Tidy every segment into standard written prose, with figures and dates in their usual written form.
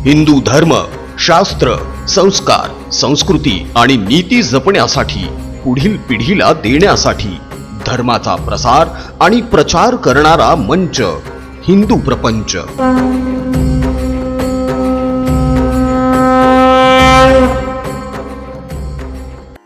हिंदू धर्म, शास्त्र, संस्कार, संस्कृती आणि नीती जपण्यासाठी, पुढील पिढीला देण्यासाठी धर्माचा प्रसार आणि प्रचार करणारा मंच हिंदू प्रपंच।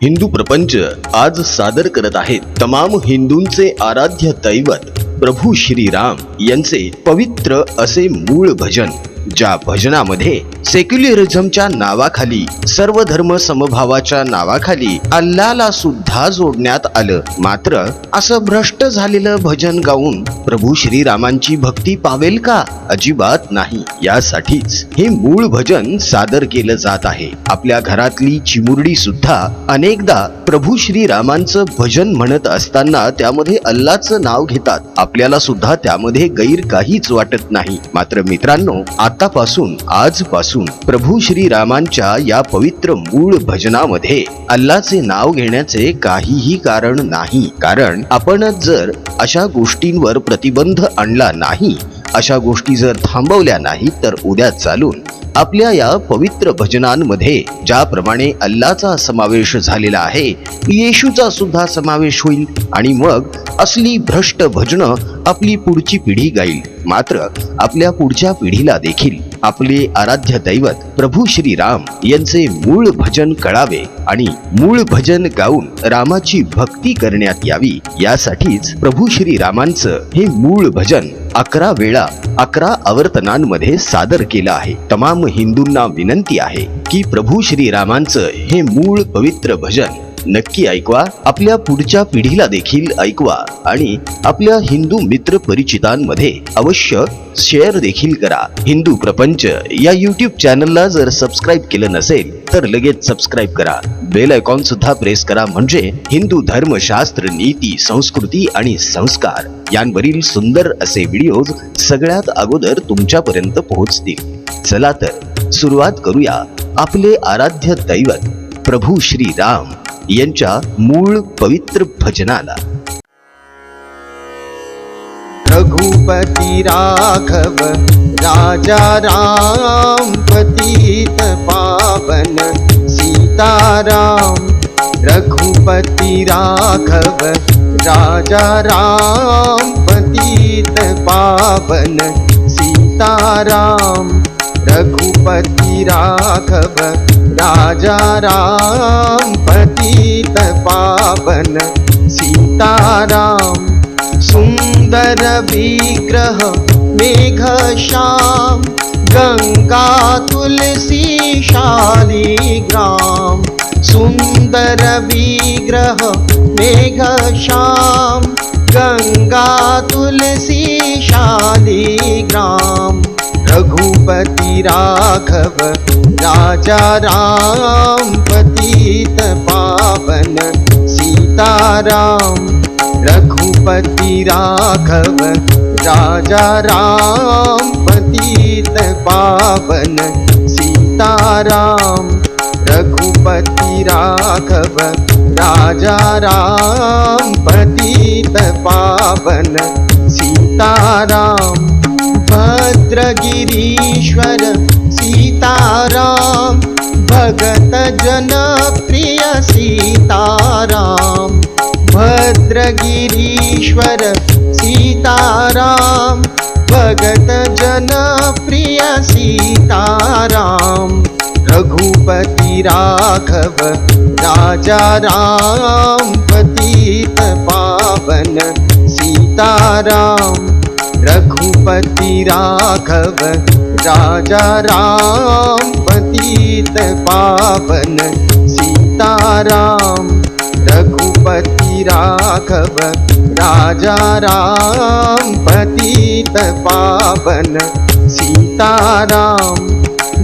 हिंदू प्रपंच आज सादर करत आहेत तमाम हिंदूंचे आराध्य दैवत प्रभू श्रीराम यांचे पवित्र असे मूळ भजन, ज्या भजनामध्ये सेक्युलरिझमच्या नावाखाली, सर्व धर्म समभावाच्या नावाखाली अल्लाला सुद्धा जोडण्यात आलं। मात्र असं भ्रष्ट झालेलं भजन गाऊन प्रभू श्रीरामांची भक्ती पावेल का? अजिबात नाही। यासाठीच हे मूळ भजन सादर केलं जात आहे। आपल्या घरातली चिमुरडी सुद्धा अनेकदा प्रभू श्रीरामांचं भजन म्हणत असताना त्यामध्ये अल्लाचं नाव घेतात। आपल्याला सुद्धा त्यामध्ये गैर काहीच वाटत नाही। मात्र मित्रांनो, आतापासून, आजपासून प्रभू श्रीरामांच्या या पवित्र मूळ भजनामध्ये अल्लाचे नाव घेण्याचे काहीही कारण नाही। कारण आपणच जर अशा गोष्टींवर प्रतिबंध आणला नाही, अशा गोष्टी जर थांबवल्या नाही, तर उद्या चालून आपल्या या पवित्र भजनांमध्ये ज्याप्रमाणे अल्लाचा समावेश झालेला आहे, येशूचा सुद्धा समावेश होईल आणि मग असली भ्रष्ट भजनं आपली पुढची पिढी गाईल। मात्र आपल्या पुढच्या पिढीला देखील आपले आराध्य दैवत प्रभू श्रीराम यांचे मूळ भजन कळावे आणि मूळ भजन गाऊन रामाची भक्ती करण्यात यावी, यासाठीच प्रभू श्रीरामांचं हे मूळ भजन 11 वेळा 11 आवर्तनांमध्ये सादर केलं आहे। तमाम हिंदूंना विनंती आहे की प्रभू श्रीरामांचं हे मूळ पवित्र भजन नक्की ऐकवा, आपल्या पुढच्या पिढीला देखील ऐकवा आणि आपल्या हिंदू मित्र परिचितांमध्ये अवश्य शेअर देखील करा। हिंदू प्रपंच या YouTube चॅनलला जर सबस्क्राईब केलं नसेल तर लगेच सबस्क्राईब करा, बेल आयकॉन सुद्धा प्रेस करा, म्हणजे हिंदू धर्म, शास्त्र, नीती, संस्कृती आणि संस्कार यांवरील सुंदर असे व्हिडिओज सगळ्यात अगोदर तुमच्यापर्यंत पोहोचतील। चला तर सुरुवात करूया आपले आराध्य दैवत प्रभू श्रीराम यांच्या मूळ पवित्र भजनाला। रघुपति राघव राजा राम, पतित पावन सीताराम। रघुपति राघव राजा राम, पतित पावन सीताराम। रघुपति राघव राजा राम, पतित पावन सीताराम। सुंदर विग्रह मेघ श्याम, गंगा तुलसी शालिग्राम। सुंदर विग्रह मेघ श्याम, गंगा तुलसी शालिग्राम। रघुपति राघव राजा राम, पतित पावन सीताराम। रघुपति राघव राजा राम, पतित पावन सीताराम। रघुपति राघव राजा राम, पतित पावन सीताराम। भद्रगिरीश्वर सीताराम, भगत जन प्रिय सीताराम। भद्रगिरीश्वर सीताराम, भगत जन प्रिय सीताराम। रघुपति राघव राजा राम, पतित पावन सीताराम। रघुपति राघव राजा राम, पतित पावन सीताराम। रघुपति राघव राजा राम, पतित पावन सीताराम।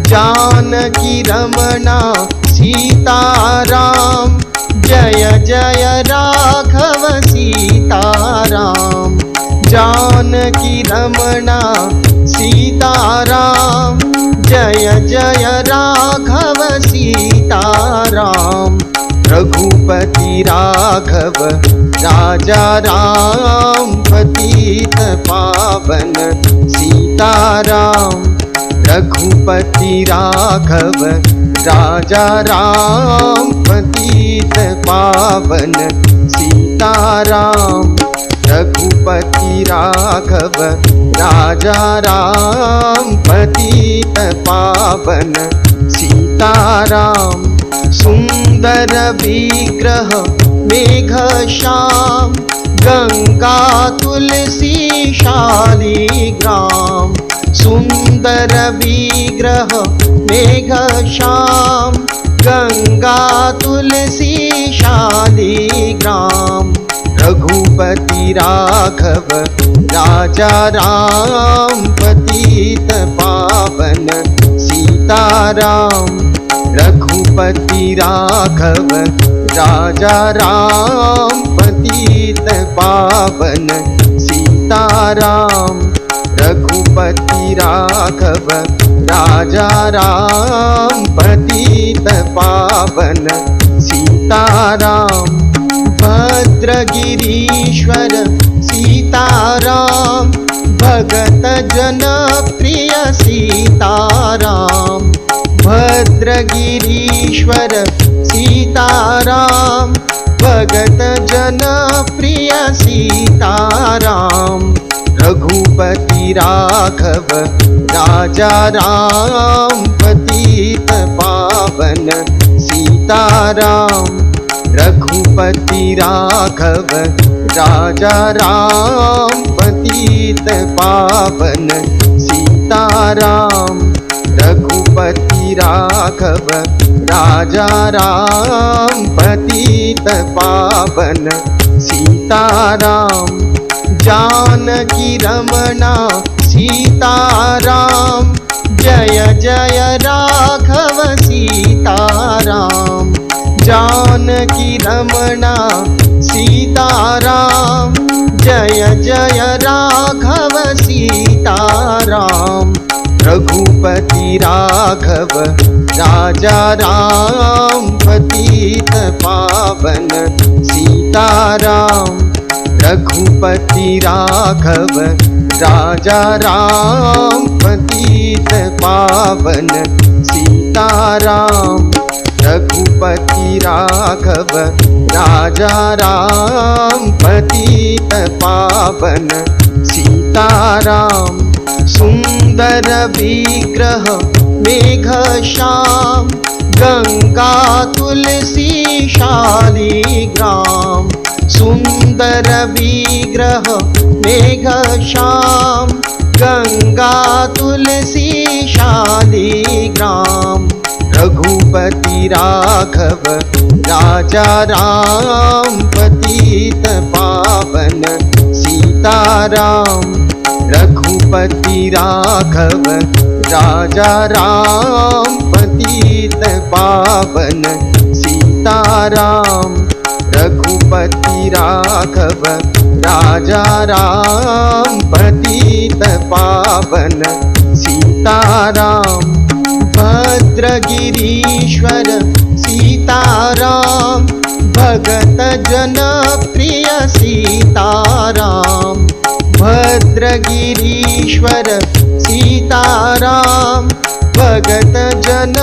जानकी रमणा सीताराम, जय जय राघव सीताराम। जानकी रमणा सीताराम, जय जय राघव सीताराम। रघुपति राघव राजा राम, पतित पावन सीताराम। रघुपति राघव राजा राम पतित पावन सीताराम। रघुपति राघव राजा राम पतित पावन सीताराम। सुंदर विग्रह मेघ श्याम गंगा तुलसी शालिग्राम। सुंदर विग्रह मेघ श्याम गंगा तुलसी शालिग्राम। रघुपति राघव राजा राम पतित पावन सीताराम। रघुपति राघव राजा राम पतित पावन सीताराम। रघुपति राघव राजा राम पतित पावन सीताराम। भद्रगिरीश्वर सीताराम भगत जन प्रिय सीताराम। भद्रगिरीश्वर सीताराम भगत जन प्रिय सीताराम। रघुपति राघव राजा राम पतित पावन सीताराम। रघुपति राघव राजा राम पतित पावन सीताराम। रघुपति राघव राजा राम पतित पावन सीताराम। जानकी रमणा सीताराम जय जय राघव सीताराम। जानकी रमणा सीताराम जय जय राघव सीताराम। रघुपति राघव राजा राम पतित पावन सीताराम। रघुपति राघव राजा राम पतित पावन सीताराम। रघुपति राघव राजा राम पतित पावन सीताराम। सुंदर विग्रह मेघ श्याम गंगा तुलसी शालिग्राम। सुंदर विग्रह मेघ श्याम गंगा तुलसी शालिग्राम। रघुपति राघव राजा राम पतित पावन सीताराम। रघुपति राघव राजा राम पतित पावन सीताराम। रघुपति राघव राजा राम पतित पावन सीताराम। भद्रगिरीश्वर सीताराम भगत जन प्रिय सीताराम। भद्रगिरीश्वर सीताराम भगत जन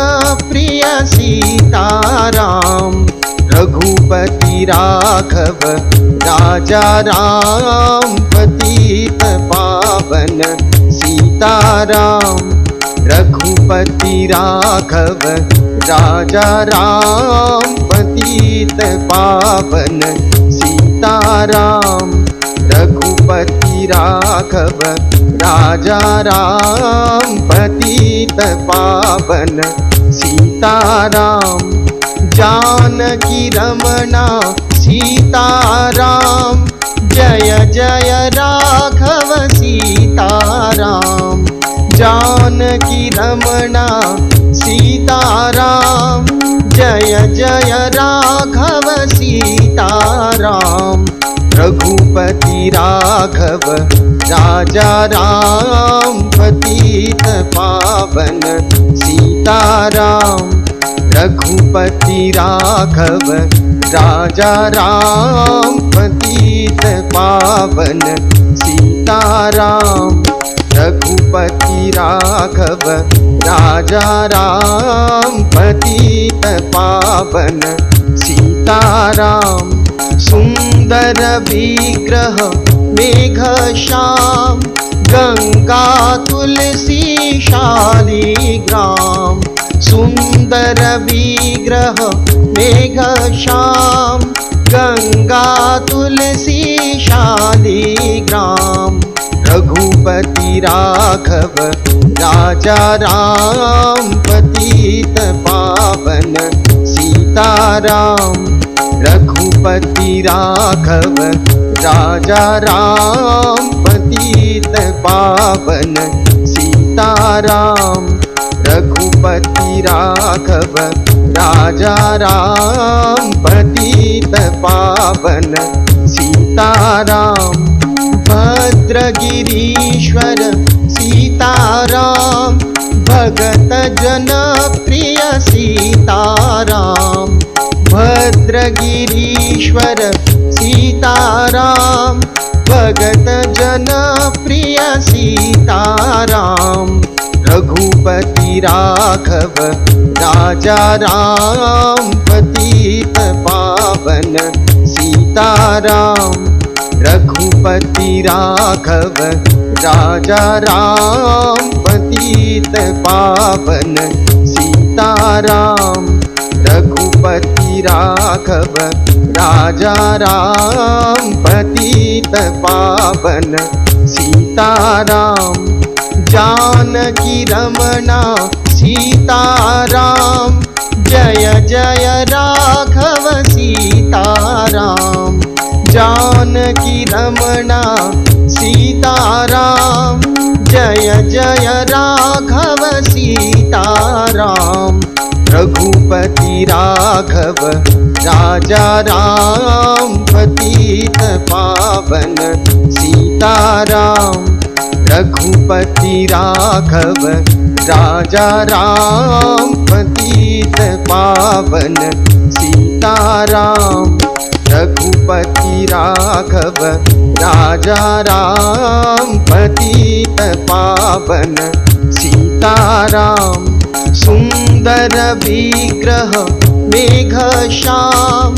प्रिय सीताराम। रघुपति राघव राजा राम पतित पावन सीताराम। रघुपति राघव राजा राम पतित पावन सीताराम। रघुपति राघव राजा राम पतित पावन सीताराम। जानकी रमणा सीताराम जय जय राघव सीताराम। जानकी रमणा सीताराम जय जय राघव सीताराम। रघुपति राघव राजा राम पतित पावन सीताराम। रघुपति राघव राजा राम पतित पावन सीताराम। रघुपति राघव राजा राम पतित पावन सीताराम। सुंदर विग्रह मेघ श्याम गंगा तुलसी शालिग्राम। सुंदर विग्रह मेघ श्याम गंगा तुलसी शालिग्राम। रघुपति राघव राजा राम पतित पावन सीताराम। रघुपति राघव राजा राम पतित पावन सीताराम। रघुपति राघव राजा राम पतित पावन सीताराम। भद्रगिरीश्वर सीताराम भगत जन प्रिय सीताराम। भद्रगिरीश्वर सीताराम भगत जन प्रिय सीताराम। रघुपति राघव राजा राम पतित पावन सीताराम। रघुपति राघव राजा राम पतित पावन सीताराम। रघुपति राघव राजा राम पतित पावन सीताराम। जानकी रमणा सीताराम जय जय राघव सीताराम। जानकी रमणा सीताराम जय जय राघव सीताराम। रघुपति राघव राजा राम पतित पावन सीताराम। रघुपति राघव राजा राम पतित पावन सीताराम। रघुपति राघव राजा राम पतित पावन सीताराम। सुंदर विग्रह मेघ श्याम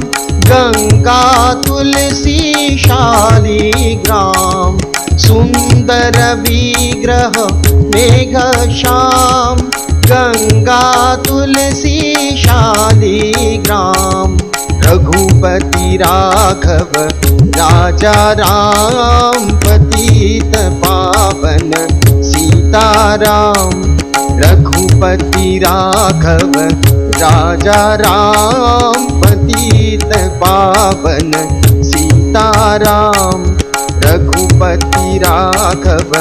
गंगा तुलसी शालिग्राम। सुंदर विग्रह मेघ श्याम गंगा तुलसी शालिग्राम। रघुपति राघव राजा राम पतित पावन सीताराम। रघुपति राघव राजा राम पतित पावन सीताराम। रघुपति राघव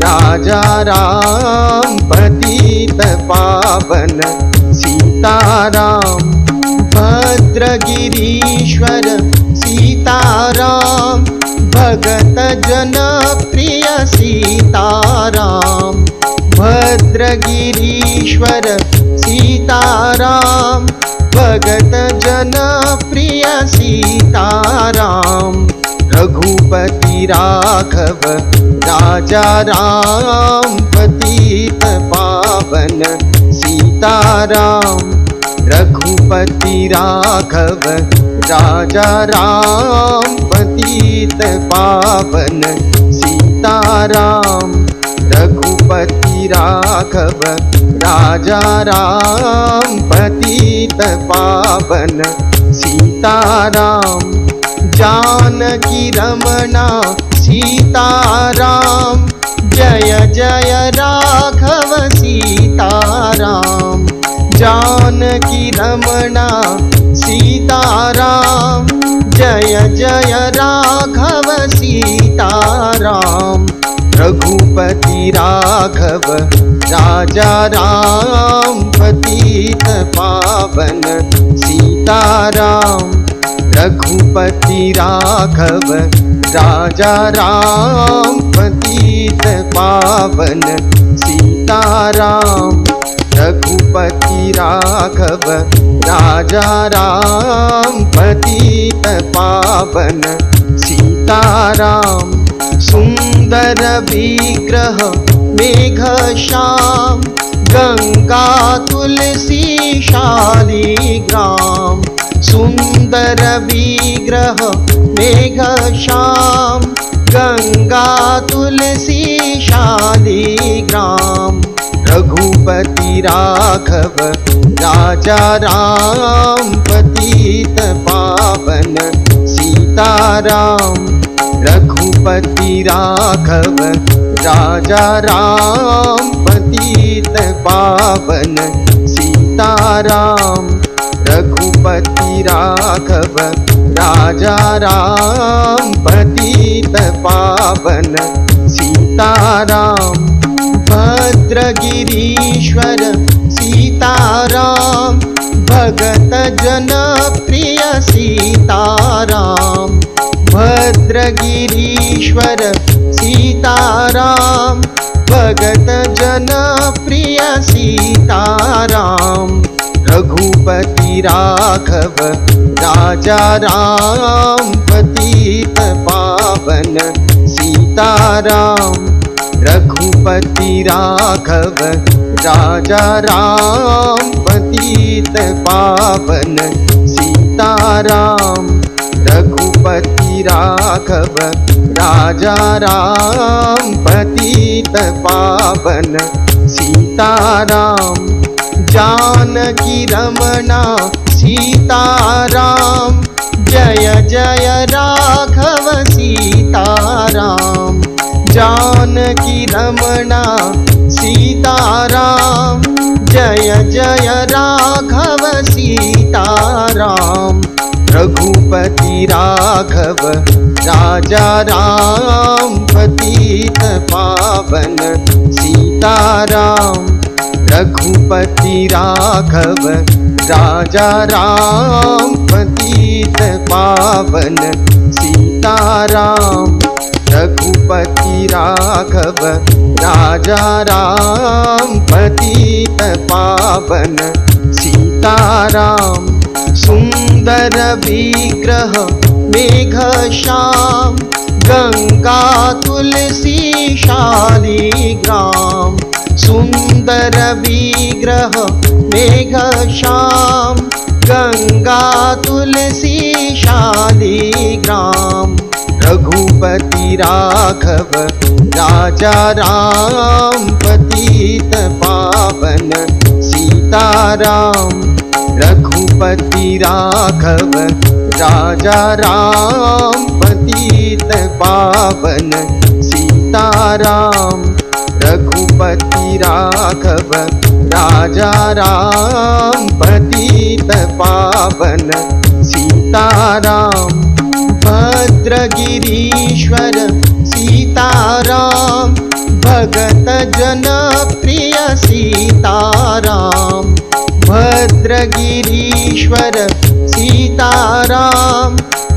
राजा राम पतित पावन सीताराम। भद्रगिरीश्वर सीताराम भगत जन प्रिय सीताराम। भद्रगिरीश्वर सीताराम भगत जन प्रिय सीताराम। रघुपति राघव राजा राम पतित पावन सीताराम। रघुपति राघव राजा राम पतित पावन सीताराम। रघुपति राघव राजा राम पतित पावन सीताराम। जानकी रमणा सीताराम जय जय राघव सीताराम। जानकी रमणा सीताराम जय जय राघव सीताराम। रघुपति राघव राजा राम पतित पावन सीताराम। रघुपति राघव राजा राम पतित पावन सीताराम। रघुपति राघव राजा राम पतित पावन सीताराम। सुंदर सुंदर विग्रह मेघश्याम गंगा तुलसी शालिग्राम सुंदर विग्रह मेघश्याम गंगा तुलसी शालिग्राम रघुपति राघव राजा राम पतित पावन सीताराम रघुपति राघव राजा राम पतित पावन सीताराम रघुपति राघव राजा राम पतित पावन सीताराम भद्रगिरीश्वर सीताराम भगत जन प्रिय सीताराम भद्रगिरीश्वर सीताराम भगत जन प्रिय सीताराम रघुपति राघव राजा राम पतित पावन सीताराम रघुपति राघव राजा राम पतित पावन सीताराम रघुपति राघव राजा राम पतित पावन सीताराम जानकी रमणा सीताराम जय जय राघव सीताराम जानकी रमणा सीताराम जय जय राघव सीताराम रघुपति राघव राजा राम पतित पावन सीताराम रघुपति राघव राजा राम पतित पावन सीताराम रघुपति राघव राजा राम पतित पावन सीताराम सुंदर विग्रह मेघश्याम गंगा तुलसी शालिग्राम सुंदर विग्रह मेघश्याम गंगा तुलसी शालिग्राम रघुपति राघव राजा राम पतित पावन सीताराम रघुपति राघव राजा राम पतित पावन सीताराम रघुपति राघव राजा राम पतित पावन सीताराम भद्रगिरीश्वर सीताराम भगत जन प्रिय सीताराम भद्रगिरीश्वर सीताराम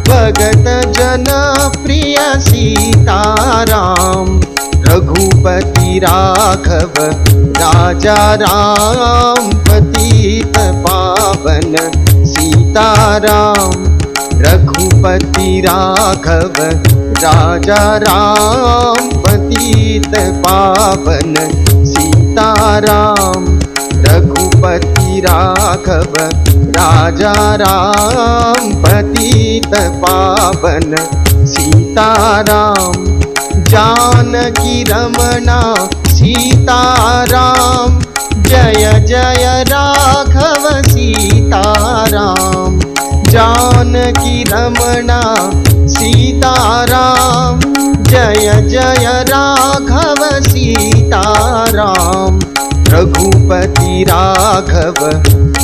भगत जन प्रिय सीताराम रघुपति राघव राजा राम पतित पावन सीताराम रघुपति राघव राजा राम पतित पावन सीताराम रघुपति राघव राजा राम पतित पावन सीताराम जानकी रमणा सीताराम जय जय राघव सीताराम जानकी रमणा सीताराम जय जय राघव सीताराम रघुपति राघव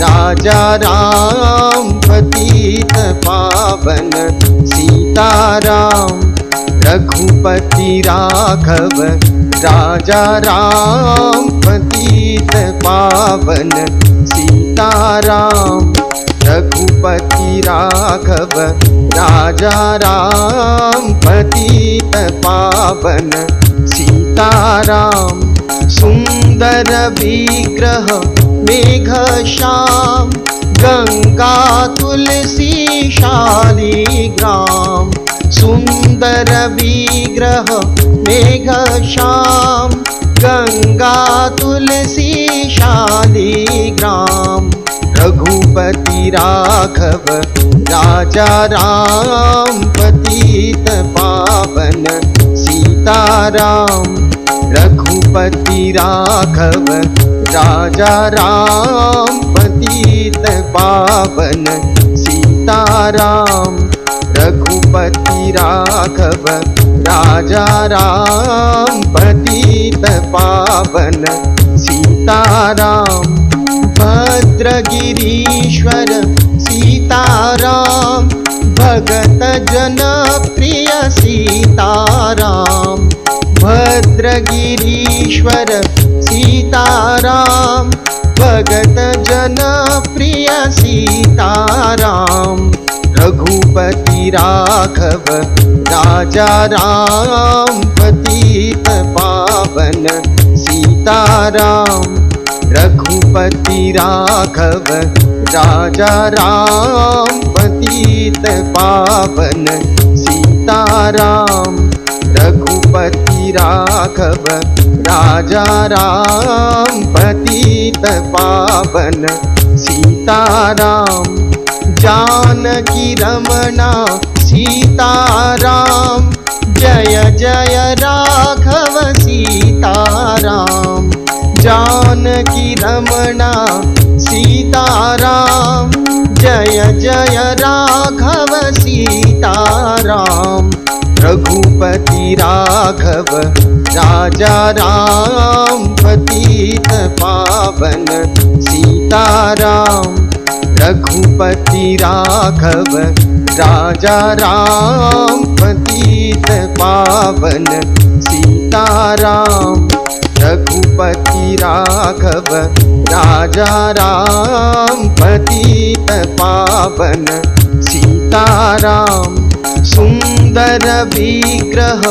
राजा राम पतित पावन सीताराम रघुपति राघव राजा राम पतित पावन सीताराम रघुपति राघव राजा राम पतित पावन सीताराम सुंदर विग्रह मेघश्याम गंगा तुलसी शालिग्राम सुंदर विग्रह मेघश्याम गंगा तुलसी शालिग्राम रघुपति राघव राजा राम पतित पावन सीताराम रघुपति राघव राजा राम पतित पावन सीताराम रघुपति राघव राजा राम पतित पावन सीताराम भद्रगिरीश्वर सीताराम भगत जन प्रिय सीताराम भद्रगिरीश्वर सीताराम भगत जन प्रिय सीताराम रघुपति राघव राजा राम पतित पावन सीताराम रघुपति राघव राजा राम पतित पावन सीताराम रघुपति राघव राजा राम पतित पावन सीताराम जानकी रमणा सीताराम जय जय राघव सीताराम जानकी रमणा सीताराम जय जय राघव सीताराम रघुपति राघव राजा राम पतित पावन सीताराम रघुपति राघव राजा राम पतित पावन सीताराम रघुपति राघव राजा राम पतित पावन सीताराम सुंदर विग्रह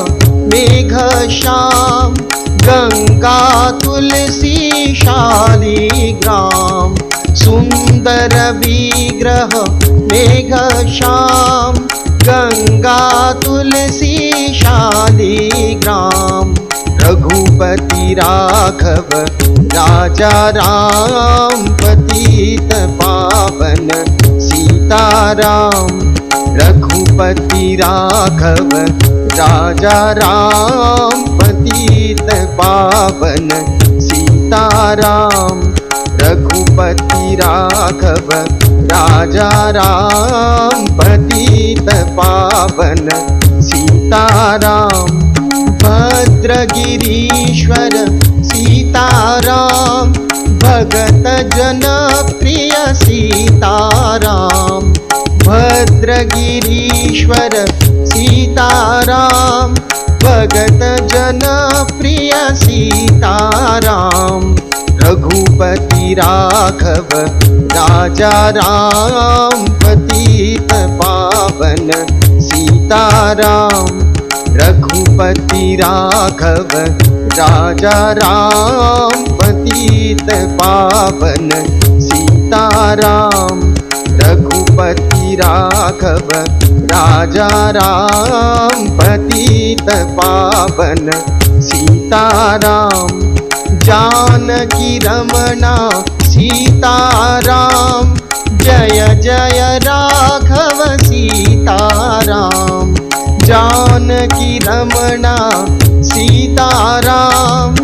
मेघश्याम गंगा तुलसी शालिग्राम सुंदर विग्रह मेघश्याम गंगा तुलसी शालिग्राम रघुपति राघव राजा राम पतित पावन सीताराम रघुपति राघव राजा राम पतित पावन सीताराम रघुपति राघव राजा राम पतित पावन सीताराम भद्रगिरीश्वर सीताराम भगत जन प्रिय सीताराम भद्रगिरीश्वर सीताराम भगत जन प्रिय सीताराम रघुपति राघव राजा राम पतित पावन सीताराम रघुपति राघव राजा राम पतित पावन सीताराम रघुपति राघव राजा राम पतित पावन सीताराम जानकी रमणा सीताराम जय जय राघव सीताराम जानकी रमणा सीताराम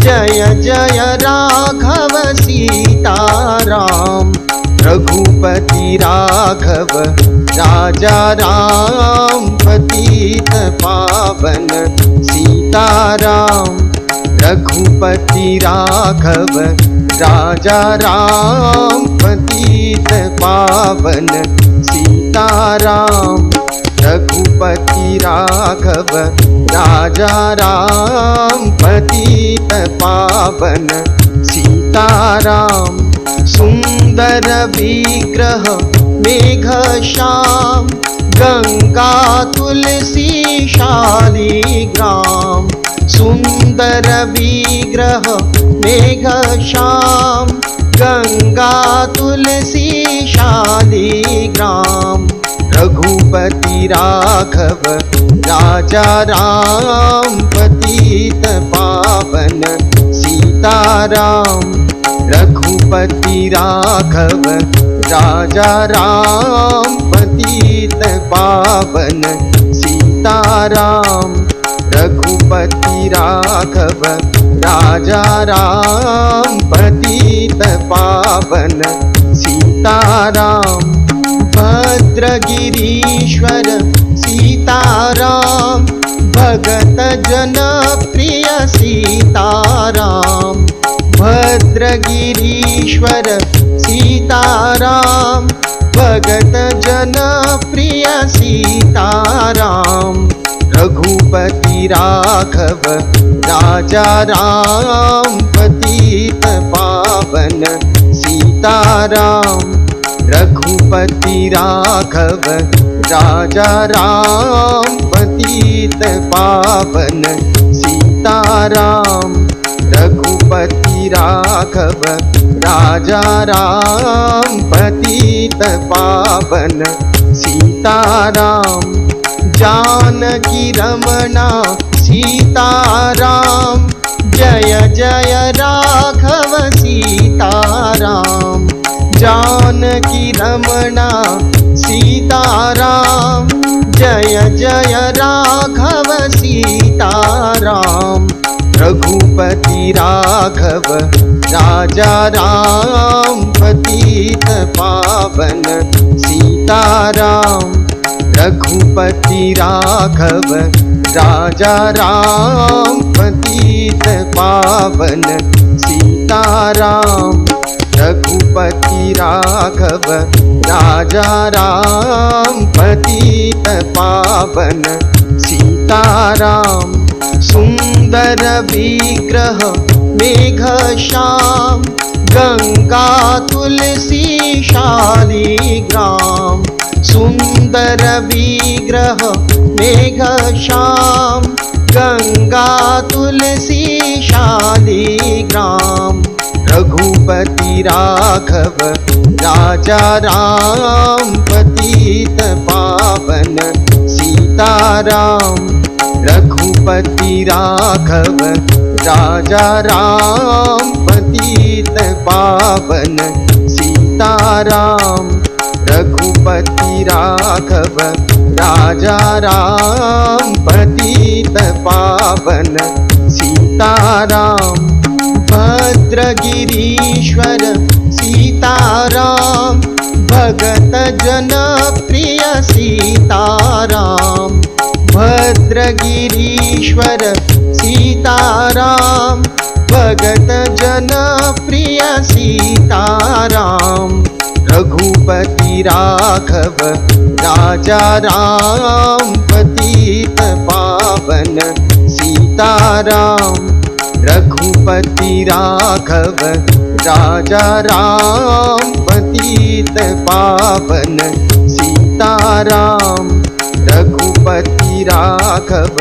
जय जय राघव सीताराम रघुपति राघव राजा राम पतित पावन सीताराम रघुपति राघव राजा राम पतित पावन सीताराम रघुपति राघव राजा राम पतित पावन सीताराम सुंदर विग्रह मेघश्याम गंगा तुलसी शालिग्राम सुंदर विग्रह मेघश्याम गंगा तुलसी शालिग्राम रघुपति राघव राजा राम पतित पावन सीताराम। रघुपति राघव राजा राम पतित पावन सीताराम। रघुपति राघव राजा राम पतित पावन सीताराम। भद्रगिरीश्वर सीताराम भगत जन प्रिय सीताराम। भद्रगिरीश्वर सीताराम भगत जन प्रिय सीताराम। रघुपति राघव राजा राम पतित पावन सीताराम। रघुपति राघव राजा राम पतित पावन सीताराम। रघुपति राघव राजा राम पतित पावन सीताराम। जानकी रमणा सीताराम जय जय राघव सीताराम। जानकी रमणा सीताराम जय जय राघव सीताराम। रघुपति राघव राजा राम पतित पावन सीताराम। रघुपति राघव राजा राम पतित पावन सीताराम। रघुपति राघव राजा राम पतित पावन सीताराम। सुंदर विग्रह मेघश्याम गंगा तुलसी शालिग्राम। सुंदर विग्रह मेघश्याम गंगा तुलसी शालिग्राम। रघुपति राघव राजा राम पतित पावन सीताराम। रघुपति राघव राजा राम पतित पावन सीताराम। रघुपति राघव राजा राम पतित पावन सीताराम। भद्रगिरीश्वर सीताराम भगत जन प्रिय सीताराम। भद्रगिरीश्वर सीताराम भगत जन प्रिय सीताराम। रघुपति राघव राजा राम पतित पावन सीताराम। रघुपति राघव राजा राम पतित पावन सीताराम। रघुपति राघव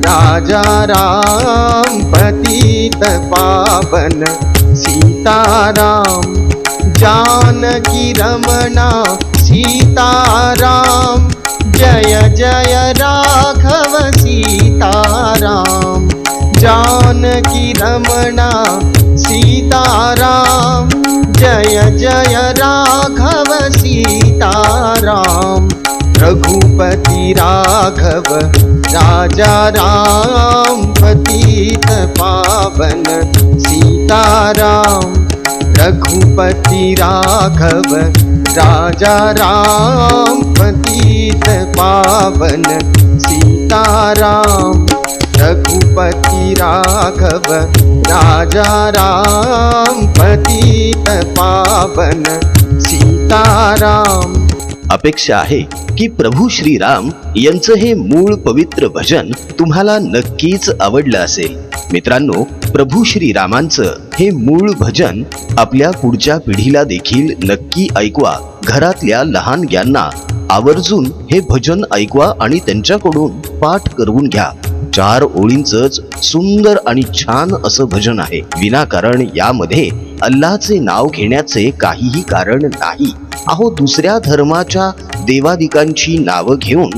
राजा राम पतित पावन सीताराम। जानकी रमणा सीताराम जय जय राघव सीताराम। जानकी रमणा सीताराम जय जय राघव सीताराम। रघुपति राघव राजा राम पतित पावन सीताराम। रघुपति राघव राजा राम पतित पावन सीताराम। रघुपति राघव राजा राम पतित पावन सीताराम। अपेक्षा आहे की प्रभू श्रीराम यांचं हे मूळ पवित्र भजन तुम्हाला नक्कीच आवडलं असेल। मित्रांनो, प्रभू श्रीरामांचं हे मूळ भजन आपल्या पुढच्या पिढीला देखील नक्की ऐकवा। घरातल्या लहान ज्ञांना आवर्जून हे भजन ऐकवा आणि त्यांच्याकडून पाठ करून घ्या। 4 ओळींचंच सुंदर आणि छान असं भजन आहे। विनाकारण यामध्ये अल्लाहचे नाव घेण्याचे काहीही कारण नाही। अहो, दुसऱ्या धर्माच्या देवादिकांची नावं घेऊन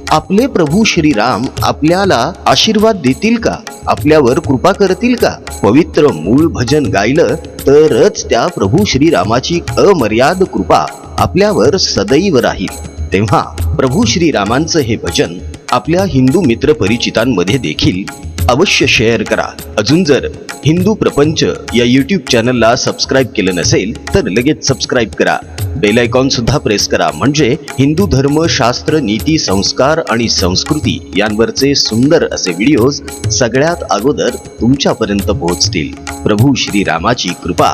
आपले प्रभू श्रीराम आपल्याला आशीर्वाद देतील का, आपल्यावर कृपा करतील का? पवित्र मूळ भजन गायलं तरच त्या प्रभू श्रीरामाची अमर्याद कृपा आपल्यावर सदैव राहील. तेव्हा प्रभू श्रीरामांचं हे भजन आपल्या हिंदू मित्र परिचितांमध्ये देखील अवश्य शेअर करा. अजून जर हिंदू प्रपंच या यूट्यूब चॅनलला सबस्क्राईब केलं नसेल तर लगेच सबस्क्राईब करा. बेल आयकॉन सुद्धा प्रेस करा, म्हणजे हिंदू धर्म, शास्त्र, नीती, संस्कार आणि संस्कृती यांवरचे सुंदर असे व्हिडिओज सगळ्यात अगोदर तुमच्यापर्यंत पोहोचतील. प्रभू श्रीरामाची कृपा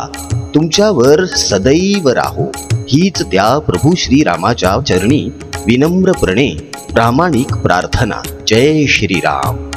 तुमच्यावर सदैव राहो, हीच त्या प्रभू श्रीरामाच्या चरणी विनम्रपणे प्रामाणिक प्रार्थना. जय श्रीराम.